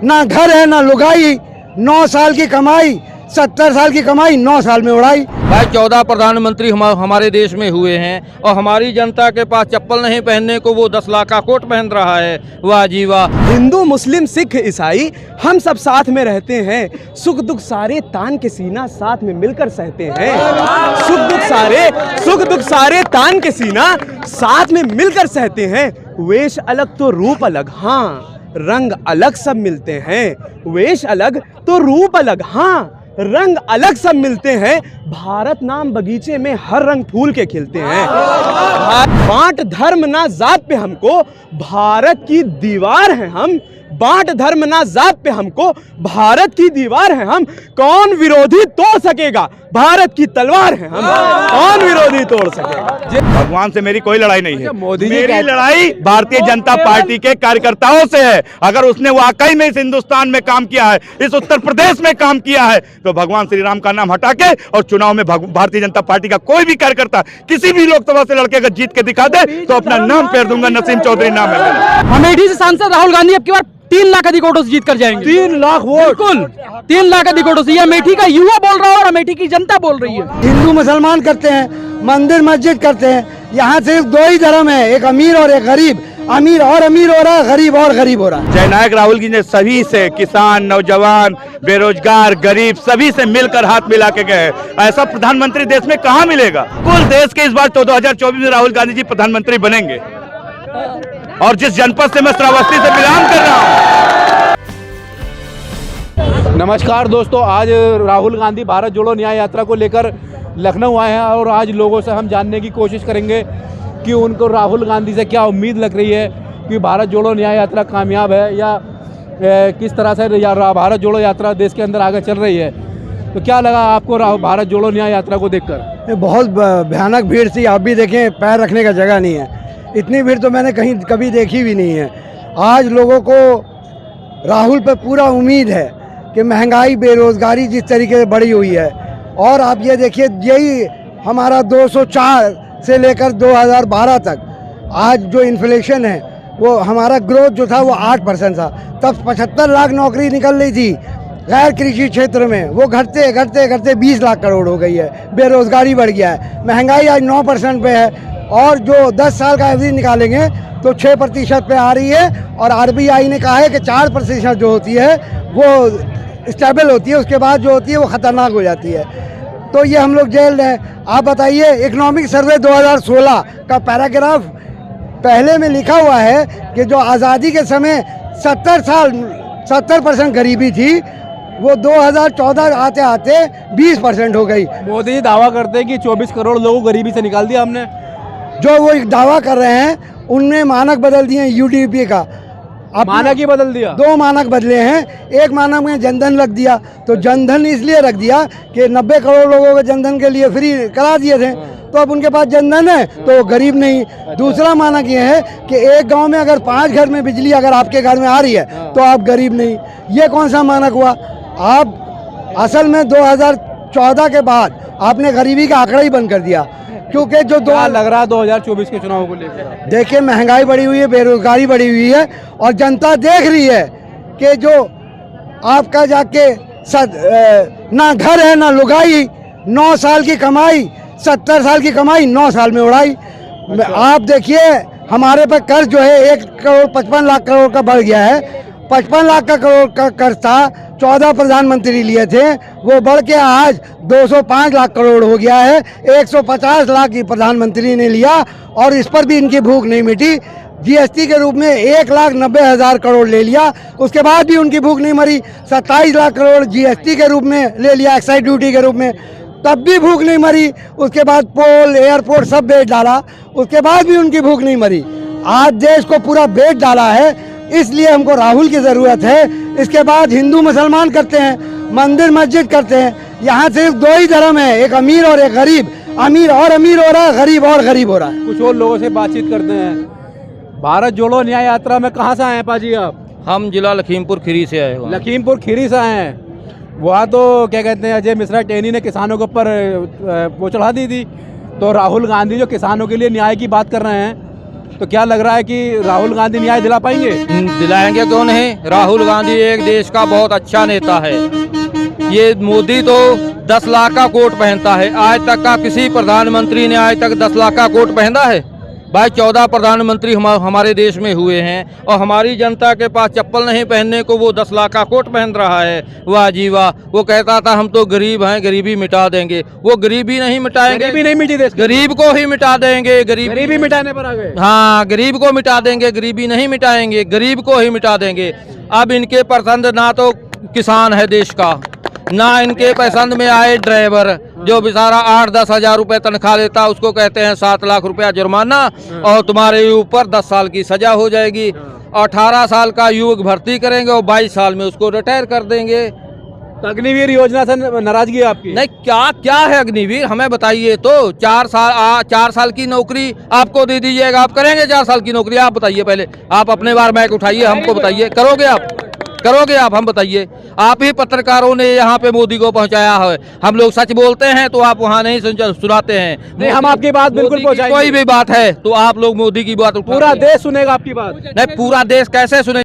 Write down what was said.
ना घर है ना लुगाई, 9 साल की कमाई 70 साल की कमाई 9 साल में उड़ाई। भाई 14 प्रधानमंत्री हमारे देश में हुए हैं और हमारी जनता के पास चप्पल नहीं पहनने को वो 10 लाख का कोट पहन रहा है। वाह जी वाह। हिंदू मुस्लिम सिख ईसाई हम सब साथ में रहते हैं, सुख दुख सारे तान के सीना साथ में मिलकर सहते हैं। सुख दुख सारे तान के सीना साथ में मिलकर सहते हैं। वेश अलग तो रूप अलग, हाँ रंग अलग सब मिलते हैं। वेश अलग तो रूप अलग, हाँ रंग अलग सब मिलते हैं। भारत नाम बगीचे में हर रंग फूल के खिलते हैं। बांट धर्म ना जात पे हमको, भारत की दीवार है हम। बांट धर्म ना जात पे हमको, भारत की दीवार है हम। कौन विरोधी तोड़ सकेगा, भारत की तलवार है हम। कौन विरोधी तोड़ सकेगा। भगवान से मेरी कोई लड़ाई नहीं है। मोदी जी मेरी लड़ाई भारतीय जनता पार्टी के कार्यकर्ताओं से है। अगर उसने वाकई में इस हिंदुस्तान में काम किया है, इस उत्तर प्रदेश में काम किया है, तो भगवान श्री राम का नाम हटा के और चुनाव में भारतीय जनता पार्टी का कोई भी कार्यकर्ता किसी भी लोकसभा से लड़के अगर जीत के दिखा दे तो अपना नाम फेर दूंगा। नसीम चौधरी नाम है मेरा। अमेठी से सांसद राहुल गांधी अब की बार 3 लाख अधिक वोटों से जीत कर जाएंगे। 3 लाख वोट, बिल्कुल 3 लाख अधिक वोटों से। ये अमेठी का युवा बोल रहा है और अमेठी की जनता बोल रही है। हिंदू मुसलमान करते हैं, मंदिर मस्जिद करते हैं। यहाँ सिर्फ 2 ही धर्म है, एक अमीर और एक गरीब। अमीर और अमीर हो रहा है, गरीब और गरीब हो रहा है। जननायक राहुल जी ने सभी से, किसान, नौजवान, बेरोजगार, गरीब, सभी से मिलकर हाथ मिला के गए। ऐसा प्रधानमंत्री देश में कहाँ मिलेगा। कुल देश के इस बार 2024 में राहुल गांधी जी प्रधानमंत्री बनेंगे। और जिस जनपद से मैं श्रावस्ती से बिलोंग कर रहा हूँ। नमस्कार दोस्तों, आज राहुल गांधी भारत जोड़ो न्याय यात्रा को लेकर लखनऊ आए हैं और आज लोगों से हम जानने की कोशिश करेंगे कि उनको राहुल गांधी से क्या उम्मीद लग रही है कि भारत जोड़ो न्याय यात्रा कामयाब है या किस तरह से भारत जोड़ो यात्रा देश के अंदर आगे चल रही है। तो क्या लगा आपको भारत जोड़ो न्याय यात्रा को देखकर। बहुत भयानक भीड़ थी। आप भी देखें, पैर रखने का जगह नहीं है। इतनी भीड़ तो मैंने कहीं कभी देखी भी नहीं है। आज लोगों को राहुल पर पूरा उम्मीद है कि महंगाई, बेरोजगारी जिस तरीके से बढ़ी हुई है, और आप ये देखिए, यही हमारा 204 से लेकर 2012 तक आज जो इन्फ्लेशन है, वो हमारा ग्रोथ जो था वो 8% था। तब 75 लाख नौकरी निकल रही थी गैर कृषि क्षेत्र में, वो घटते घटते घटते 20 लाख करोड़ हो गई है। बेरोजगारी बढ़ गया है। महंगाई आज 9% पे है और जो 10 साल का एवरेज निकालेंगे तो 6% पे आ रही है। और RBI ने कहा है कि 4% जो होती है वो स्टेबल होती है, उसके बाद जो होती है वो ख़तरनाक हो जाती है। तो ये हम लोग जेल हैं। आप बताइए, इकोनॉमिक सर्वे 2016 का पैराग्राफ पहले में लिखा हुआ है कि जो आज़ादी के समय 70% गरीबी थी, वो 2014 आते आते 20% हो गई। मोदी जी दावा करते हैं कि 24 करोड़ लोगों को गरीबी से निकाल दिया हमने। जो वो एक दावा कर रहे हैं, उनने मानक बदल दिए UDP का। मानक ही बदल दिया। 2 मानक बदले हैं। एक मानक में जनधन रख दिया, तो जनधन इसलिए रख दिया कि 90 करोड़ लोगों को जनधन के लिए फ्री करा दिए थे, तो अब उनके पास जनधन है तो वो गरीब नहीं। दूसरा मानक ये है कि एक गांव में अगर 5 घर में बिजली अगर आपके घर में आ रही है तो आप गरीब नहीं। ये कौन सा मानक हुआ। आप असल में 2014 के बाद आपने गरीबी का आंकड़ा ही बंद कर दिया, क्योंकि जो लग रहा है 2024 के चुनाव को लेकर। देखिए, महंगाई बढ़ी हुई है, बेरोजगारी बढ़ी हुई है, और जनता देख रही है कि जो आपका जाके ना घर है ना लुगाई, 9 साल की कमाई 70 साल की कमाई 9 साल में उड़ाई। आप देखिए, हमारे पे कर्ज जो है 1 करोड़ 55 लाख करोड़ का बढ़ गया है। 55 लाख का करोड़ का कर्ज था, 14 प्रधानमंत्री लिए थे, वो बढ़ के आज 205 लाख करोड़ हो गया है। 150 लाख की प्रधानमंत्री ने लिया और इस पर भी इनकी भूख नहीं मिटी। GST के रूप में 1,90,000 करोड़ ले लिया, उसके बाद भी उनकी भूख नहीं मरी। 27 लाख करोड़ GST के रूप में ले लिया, एक्साइज ड्यूटी के रूप में, तब भी भूख नहीं मरी। उसके बाद पोल, एयरपोर्ट सब बेच डाला, उसके बाद भी उनकी भूख नहीं मरी। आज देश को पूरा बेच डाला है, इसलिए हमको राहुल की ज़रूरत है। इसके बाद हिंदू मुसलमान करते हैं, मंदिर मस्जिद करते हैं। यहाँ सिर्फ 2 ही धर्म है, एक अमीर और एक गरीब। अमीर और अमीर हो रहा है, गरीब और गरीब हो रहा है। कुछ और लोगों से बातचीत करते हैं। भारत जोड़ो न्याय यात्रा में कहाँ से आए हैं पाजी आप। हम जिला लखीमपुर खीरी से आए हैं। लखीमपुर खीरी से आए हैं। वहाँ तो क्या कहते हैं, अजय मिश्रा टेनी ने किसानों के ऊपर वो चढ़ा दी थी। तो राहुल गांधी जो किसानों के लिए न्याय की बात कर रहे हैं, तो क्या लग रहा है कि राहुल गांधी न्याय दिला पाएंगे? दिलाएंगे क्यों नहीं। राहुल गांधी एक देश का बहुत अच्छा नेता है। ये मोदी तो 10 लाख का कोट पहनता है, आज तक का किसी प्रधानमंत्री ने आज तक 10 लाख का कोट पहना है? भाई 14 प्रधानमंत्री हमारे देश में हुए हैं और हमारी जनता के पास चप्पल नहीं पहनने को वो 10 लाख का कोट पहन रहा है। वाह जी वाह। वो कहता था हम तो गरीब हैं, गरीबी मिटा देंगे। वो गरीबी नहीं मिटाएंगे, गरीबी नहीं मिटी देश की। गरीब को ही मिटा देंगे। गरीबी मिटाने पर आ गए। हाँ, गरीब को मिटा देंगे, गरीबी नहीं मिटाएंगे, गरीब को ही मिटा देंगे। अब इनके पसंद ना तो किसान है देश का, ना इनके पसंद में आए ड्राइवर जो बेचारा 8-10 हजार रुपए तनख्वाह लेता, उसको कहते हैं 7 लाख रुपया जुर्माना और तुम्हारे ऊपर 10 साल की सजा हो जाएगी। 18 साल का युवक भर्ती करेंगे और 22 साल में उसको रिटायर कर देंगे। तो अग्निवीर योजना से नाराजगी है आपकी? नहीं, क्या है अग्निवीर, हमें बताइए तो। 4 साल की नौकरी आपको दे दीजिएगा, आप करेंगे 4 साल की नौकरी? आप बताइए पहले, आप अपने बार माइक उठाइए, हमको बताइए, करोगे आप? हम बताइए। आप ही पत्रकारों ने यहाँ पे मोदी को पहुँचाया है। हम लोग सच बोलते हैं तो आप वहाँ नहीं सुनाते हैं। नहीं, हम आपकी बात बिल्कुल पहुँचाएंगे। कोई भी बात है तो आप लोग मोदी की बात पूरा देश सुनेगा आपकी बात। नहीं, पूरा देश कैसे सुने?